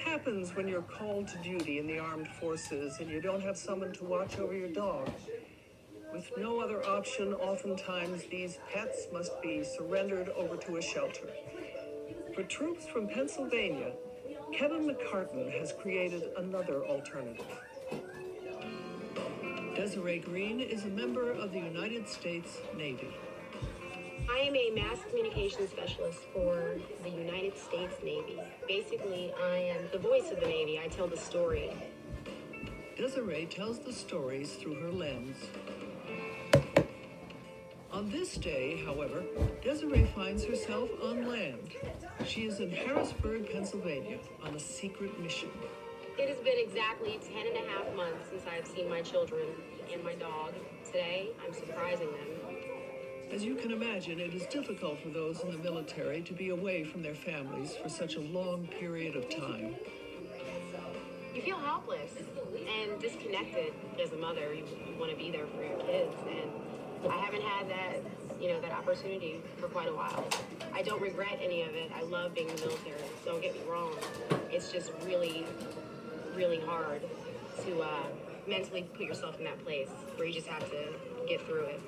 happens when you're called to duty in the armed forces and you don't have someone to watch over your dog. With no other option, oftentimes these pets must be surrendered over to a shelter. For troops from Pennsylvania, Kevin McCartan has created another alternative. Desiree Green is a member of the United States Navy. I am a mass communication specialist for the United States Navy. Basically, I am the voice of the Navy. I tell the story. Desiree tells the stories through her lens. On this day, however, Desiree finds herself on land. She is in Harrisburg, Pennsylvania, on a secret mission. It has been exactly 10.5 months since I've seen my children and my dog. Today, I'm surprising them. As you can imagine, it is difficult for those in the military to be away from their families for such a long period of time. You feel helpless and disconnected as a mother. You want to be there for your kids, and I haven't had that, that opportunity for quite a while. I don't regret any of it. I love being in the military. Don't get me wrong. It's just really, really hard to mentally put yourself in that place where you just have to get through it.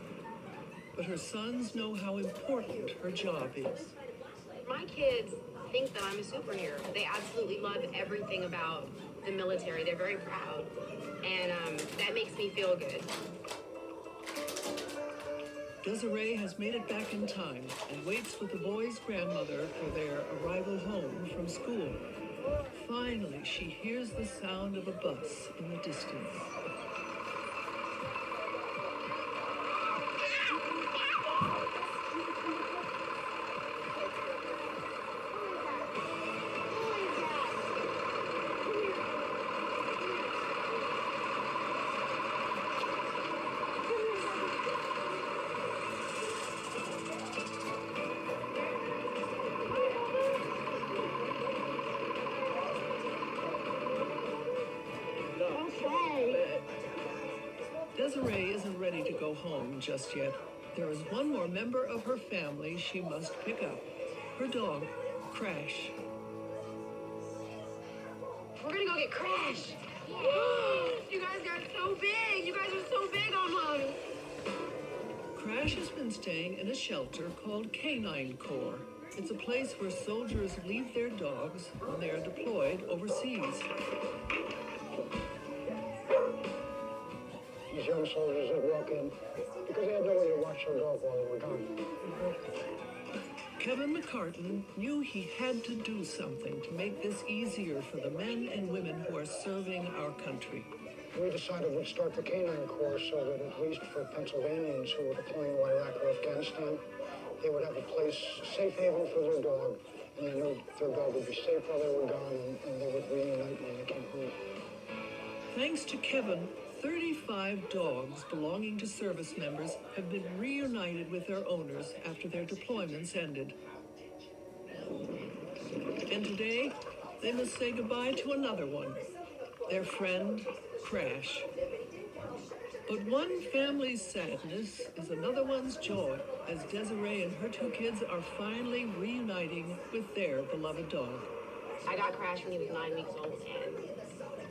But her sons know how important her job is. My kids think that I'm a superhero. They absolutely love everything about the military. They're very proud, and that makes me feel good. Desiree has made it back in time and waits with the boys' grandmother for their arrival home from school. Finally, she hears the sound of a bus in the distance. Desiree isn't ready to go home just yet. There is one more member of her family she must pick up. Her dog, Crash. We're gonna go get Crash. You guys got so big. You guys are so big on Mommy. Crash has been staying in a shelter called Canine Corps. It's a place where soldiers leave their dogs when they are deployed overseas. These young soldiers that walk in because they had nobody to watch their dog while they were gone. Kevin McCartan knew he had to do something to make this easier for the men and women who are serving our country. We decided we'd start the Canine Corps so that at least for Pennsylvanians who were deploying to Iraq or Afghanistan, they would have a place, safe haven for their dog, and they knew their dog would be safe while they were gone, and they would reunite when they came home. Thanks to Kevin, 35 dogs belonging to service members have been reunited with their owners after their deployments ended. And today, they must say goodbye to another one, their friend, Crash. But one family's sadness is another one's joy, as Desiree and her two kids are finally reuniting with their beloved dog. I got Crash when he was 9 weeks old, and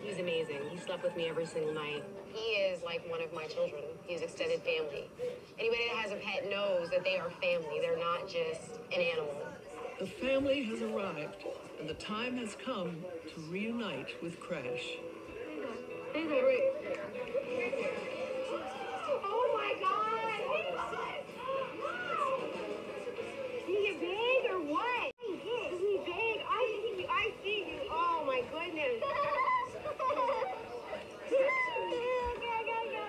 he's amazing. He slept with me every single night. He is like one of my children. He's extended family. Anybody that has a pet knows that they are family. They're not just an animal. The family has arrived, and the time has come to reunite with Crash. Oh my God! Did he get big or what? Is he big? I see you. Oh my goodness.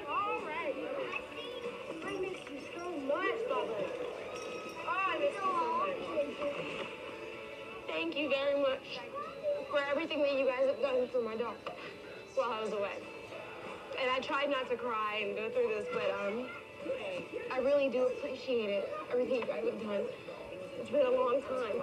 All right. I miss you so much, Bubba. Oh, I miss you so much. Thank you very much for everything that you guys have done for my dog while I was away. And I tried not to cry and go through this, but I really do appreciate it, everything you guys have done. It's been a long time.